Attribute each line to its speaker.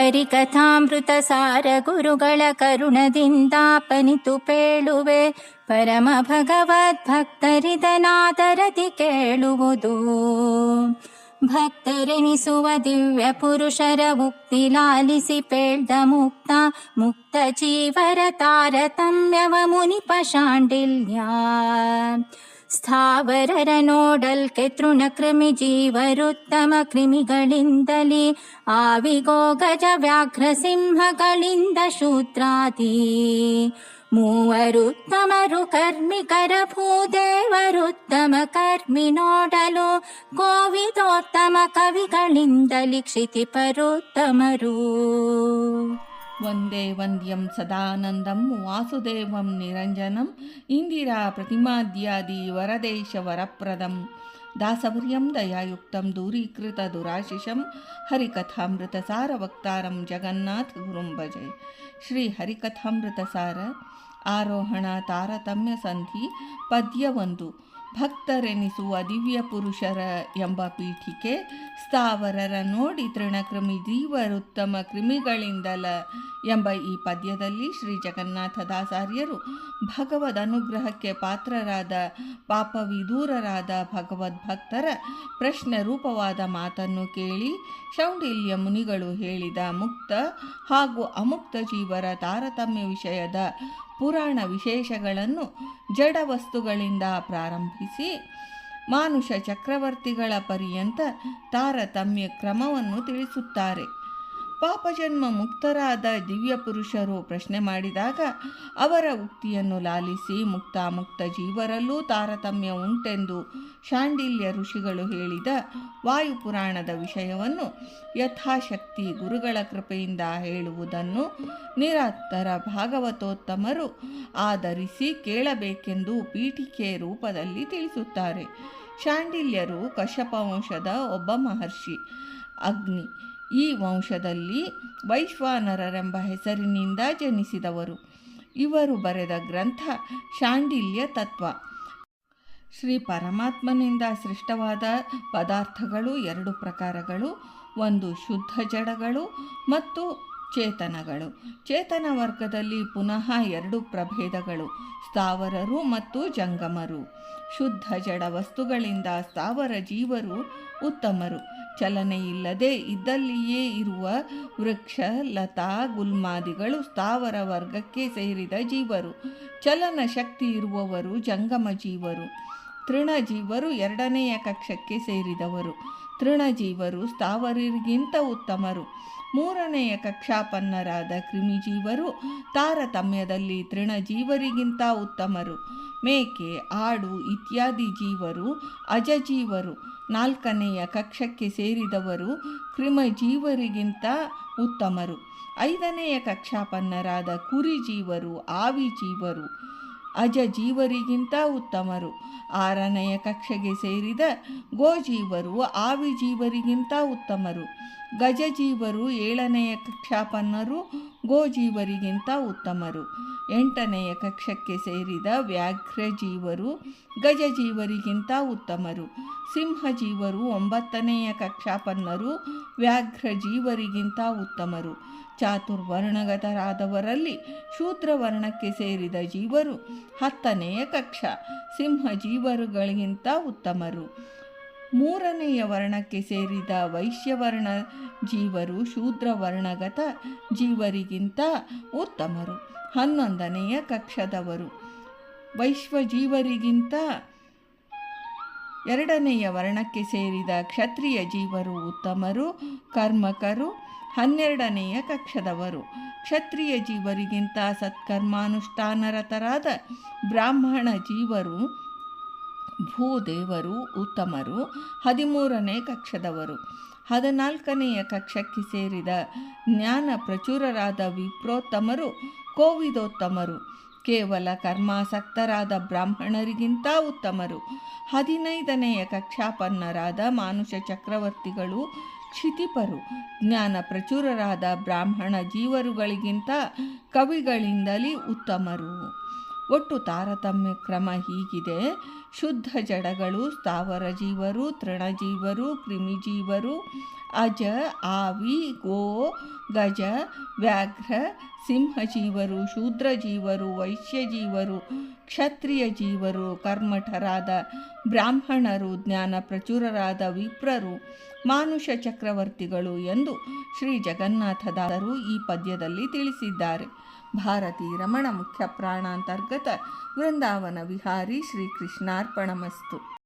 Speaker 1: ಹರಿಕಥಾಮೃತ ಸಾರ ಗುರುಗಳ ಕರುಣದಿಂದಾಪನಿತು ಪೇಳುವೆ. ಪರಮ ಭಗವದ್ಭಕ್ತರಿದನಾದರದಿ ಕೇಳುವುದು. ಭಕ್ತರೆನಿಸುವ ದಿವ್ಯ ಪುರುಷರ ಉಕ್ತಿ ಲಾಲಿಸಿ ಪೇಳ್ದ ಮುಕ್ತ ಮುಕ್ತ ಜೀವರ ತಾರತಮ್ಯವ ಮುನಿಪ ಶಾಂಡಿಲ್ಯ. ಸ್ಥಾವರರ ನೋಡಲ್ಕೆ ತೃಣಕೃಮಿ ಜೀವರುತ್ತಮ ಕ್ರಿಮಿಗಳಿಂದಲೇ ಆವಿಗೋ ಗಜ ವ್ಯಾಘ್ರ ಸಿಂಹಗಳಿಂದ ಶೂದ್ರಾದಿ. ಮೂವರುತ್ತಮರು ಕರ್ಮಿಕರ ಭೂದೇವರುತ್ತಮ ಕರ್ಮಿ ನೋಡಲು ಕೋವಿದೋತ್ತಮ ಕವಿಗಳಿಂದಲಿ ಕ್ಷಿತಿಪರುತ್ತಮರು.
Speaker 2: ವಂದೇ ವಂದ್ಯಂ ಸದಾನಂದಂ ವಾಸುದೇವಂ ನಿರಂಜನಂ ಇಂದಿರಾ ಪ್ರತಿಮಾದ್ಯಾದಿ ವರದೇಶ ವರಪ್ರದಂ ದಾಸವರ್ಯಂ ದಯಾಯುಕ್ತಂ ದೂರೀಕೃತ ದುರಾಶಿಷಂ ಹರಿಕಥಾಮೃತ ಸಾರ ವಕ್ತಾರಂ ಜಗನ್ನಾಥ ಗುರುಂ ಭಜೆ. ಶ್ರೀ ಹರಿಕಥಾಮೃತ ಸಾರ ಆರೋಹಣ ತಾರತಮ್ಯ ಸಂಧಿ ಪದ್ಯ 1. ಭಕ್ತರೆನಿಸುವ ದಿವ್ಯ ಪುರುಷರ ಎಂಬ ಪೀಠಿಕೆ. ಸ್ಥಾವರರ ನೋಡಿ ತೃಣಕೃಮಿ ಜೀವರುತ್ತಮ ಕ್ರಿಮಿಗಳಿಂದಲ ಎಂಬ ಈ ಪದ್ಯದಲ್ಲಿ ಶ್ರೀ ಜಗನ್ನಾಥದಾಸಾರ್ಯರು ಭಗವದ್ ಅನುಗ್ರಹಕ್ಕೆ ಪಾತ್ರರಾದ ಪಾಪವಿದೂರರಾದ ಭಗವದ್ಭಕ್ತರ ಪ್ರಶ್ನೆ ರೂಪವಾದ ಮಾತನ್ನು ಕೇಳಿ ಶೌಂಡಿಲ್ಯ ಮುನಿಗಳು ಹೇಳಿದ ಮುಕ್ತ ಹಾಗೂ ಅಮುಕ್ತ ಜೀವರ ತಾರತಮ್ಯ ವಿಷಯದ ಪುರಾಣ ವಿಶೇಷಗಳನ್ನು ಜಡ ವಸ್ತುಗಳಿಂದ ಪ್ರಾರಂಭಿಸಿ ಮಾನುಷ ಚಕ್ರವರ್ತಿಗಳ ಪರ್ಯಂತ ತಾರತಮ್ಯ ಕ್ರಮವನ್ನು ತಿಳಿಸುತ್ತಾರೆ. ಪಾಪಜನ್ಮ ಮುಕ್ತರಾದ ದಿವ್ಯ ಪುರುಷರು ಪ್ರಶ್ನೆ ಮಾಡಿದಾಗ ಅವರ ಉಕ್ತಿಯನ್ನು ಲಾಲಿಸಿ ಮುಕ್ತಾಮುಕ್ತ ಜೀವರಲ್ಲೂ ತಾರತಮ್ಯ ಉಂಟೆಂದು ಶಾಂಡಿಲ್ಯ ಋಷಿಗಳು ಹೇಳಿದ ವಾಯುಪುರಾಣದ ವಿಷಯವನ್ನು ಯಥಾಶಕ್ತಿ ಗುರುಗಳ ಕೃಪೆಯಿಂದ ಹೇಳುವುದನ್ನು ನಿರಾತರ ಭಾಗವತೋತ್ತಮರು ಆಧರಿಸಿ ಕೇಳಬೇಕೆಂದು ಪೀಠಿಕೆ ರೂಪದಲ್ಲಿ ತಿಳಿಸುತ್ತಾರೆ. ಶಾಂಡಿಲ್ಯರು ಕಶ್ಯಪ ವಂಶದ ಒಬ್ಬ ಮಹರ್ಷಿ ಅಗ್ನಿ. ಈ ವಂಶದಲ್ಲಿ ವೈಶ್ವಾನರರೆಂಬ ಹೆಸರಿನಿಂದ ಜನಿಸಿದವರು. ಇವರು ಬರೆದ ಗ್ರಂಥ ಶಾಂಡಿಲ್ಯ ತತ್ವ. ಶ್ರೀ ಪರಮಾತ್ಮನಿಂದ ಸೃಷ್ಟವಾದ ಪದಾರ್ಥಗಳು 2 ಪ್ರಕಾರಗಳು. 1 ಶುದ್ಧ ಜಡಗಳು ಮತ್ತು ಚೇತನಗಳು. ಚೇತನ ವರ್ಗದಲ್ಲಿ ಪುನಃ 2 ಪ್ರಭೇದಗಳು, ಸ್ಥಾವರರು ಮತ್ತು ಜಂಗಮರು. ಶುದ್ಧ ಜಡ ವಸ್ತುಗಳಿಂದ ಸ್ಥಾವರ ಜೀವರು ಉತ್ತಮರು. ಚಲನೆ ಇಲ್ಲದೆ ಇದ್ದಲ್ಲಿಯೇ ಇರುವ ವೃಕ್ಷ ಲತಾ ಗುಲ್ಮಾದಿಗಳು ಸ್ಥಾವರ ವರ್ಗಕ್ಕೆ ಸೇರಿದ ಜೀವರು. ಚಲನ ಶಕ್ತಿ ಇರುವವರು ಜಂಗಮ ಜೀವರು. ತೃಣಜೀವರು 2ನೆಯ ಕಕ್ಷಕ್ಕೆ ಸೇರಿದವರು. ತೃಣಜೀವರು ಸ್ಥಾವರರಿಗಿಂತ ಉತ್ತಮರು. 3ನೆಯ ಕಕ್ಷಾಪನ್ನರಾದ ಕ್ರಿಮಿಜೀವರು ತಾರತಮ್ಯದಲ್ಲಿ ತೃಣಜೀವರಿಗಿಂತ ಉತ್ತಮರು. ಮೇಕೆ ಆಡು ಇತ್ಯಾದಿ ಜೀವರು ಅಜಜೀವರು. 4ನೆಯ ಕಕ್ಷಕ್ಕೆ ಸೇರಿದವರು ಕ್ರಿಮಜೀವರಿಗಿಂತ ಉತ್ತಮರು. 5ನೆಯ ಕಕ್ಷಾಪನ್ನರಾದ ಕುರಿಜೀವರು ಆವಿಜೀವರು ಅಜಜೀವರಿಗಿಂತ ಉತ್ತಮರು. 6ನೆಯ ಕಕ್ಷೆಗೆ ಸೇರಿದ ಗೋಜೀವರು ಆವಿಜೀವರಿಗಿಂತ ಉತ್ತಮರು. ಗಜಜೀವರು 7ನೆಯ ಕಕ್ಷಾಪನ್ನರು ಗೋಜೀವರಿಗಿಂತ ಉತ್ತಮರು. 8ನೆಯ ಕಕ್ಷಕ್ಕೆ ಸೇರಿದ ವ್ಯಾಘ್ರಜೀವರು ಗಜಜೀವರಿಗಿಂತ ಉತ್ತಮರು. ಸಿಂಹಜೀವರು 9ನೆಯ ಕಕ್ಷಾಪನ್ನರು ವ್ಯಾಘ್ರಜೀವರಿಗಿಂತ ಉತ್ತಮರು. ಚಾತುರ್ವರ್ಣಗತರಾದವರಲ್ಲಿ ಶೂದ್ರವರ್ಣಕ್ಕೆ ಸೇರಿದ ಜೀವರು 10ನೆಯ ಕಕ್ಷ ಸಿಂಹಜೀವರುಗಳಿಗಿಂತ ಉತ್ತಮರು. 3ನೆಯ ವರ್ಣಕ್ಕೆ ಸೇರಿದ ವೈಶ್ಯವರ್ಣ ಜೀವರು ಶೂದ್ರವರ್ಣಗತ ಜೀವರಿಗಿಂತ ಉತ್ತಮರು. 11ನೆಯ ಕಕ್ಷದವರು ವೈಶ್ವಜೀವರಿಗಿಂತ 2ನೆಯ ವರ್ಣಕ್ಕೆ ಸೇರಿದ ಕ್ಷತ್ರಿಯ ಜೀವರು ಉತ್ತಮರು ಕರ್ಮಕರು. 12ನೆಯ ಕಕ್ಷದವರು ಕ್ಷತ್ರಿಯ ಜೀವರಿಗಿಂತ ಸತ್ಕರ್ಮಾನುಷ್ಠಾನರತರಾದ ಬ್ರಾಹ್ಮಣ ಜೀವರು ಭೂದೇವರು ಉತ್ತಮರು. 13ನೇ ಕಕ್ಷದವರು 14ನೆಯ ಕಕ್ಷಕ್ಕೆ ಸೇರಿದ ಜ್ಞಾನ ಪ್ರಚುರರಾದ ವಿಪ್ರೋತ್ತಮರು ಕೋವಿದೋತ್ತಮರು. ಕೇವಲ ಕರ್ಮಾಸಕ್ತರಾದ ಬ್ರಾಹ್ಮಣರಿಗಿಂತ ಉತ್ತಮರು. 15ನೆಯ ಕಕ್ಷಾಪನ್ನರಾದ ಮಾನುಷ ಚಕ್ರವರ್ತಿಗಳು ಕ್ಷಿತಿಪರು. ಜ್ಞಾನ ಪ್ರಚುರರಾದ ಬ್ರಾಹ್ಮಣ ಜೀವರುಗಳಿಗಿಂತ ಕವಿಗಳಿಂದಲೇ ಉತ್ತಮರು. ಒಟ್ಟು ತಾರತಮ್ಯ ಕ್ರಮ ಹೀಗಿದೆ. ಶುದ್ಧ ಜಡಗಳು ಸ್ಥಾವರ ಜೀವರು, ತೃಣಜೀವರು, ಕ್ರಿಮಿಜೀವರು, ಅಜ, ಆವಿ, ಗೋ, ಗಜ, ವ್ಯಾಘ್ರ, ಸಿಂಹಜೀವರು, ಶೂದ್ರಜೀವರು, ವೈಶ್ಯಜೀವರು, ಕ್ಷತ್ರಿಯ ಜೀವರು, ಕರ್ಮಠರಾದ ಬ್ರಾಹ್ಮಣರು, ಜ್ಞಾನ ಪ್ರಚುರರಾದ ವಿಪ್ರರು, ಮಾನುಷ ಚಕ್ರವರ್ತಿಗಳು ಎಂದು ಶ್ರೀ ಜಗನ್ನಾಥದಾಸರು ಈ ಪದ್ಯದಲ್ಲಿ ತಿಳಿಸಿದ್ದಾರೆ. ಭಾರತೀ ರಮಣ ಮುಖ್ಯ ಪ್ರಾಣಾಂತರ್ಗತ ವೃಂದಾವನ ವಿಹಾರಿ ಶ್ರೀಕೃಷ್ಣಾರ್ಪಣಮಸ್ತು.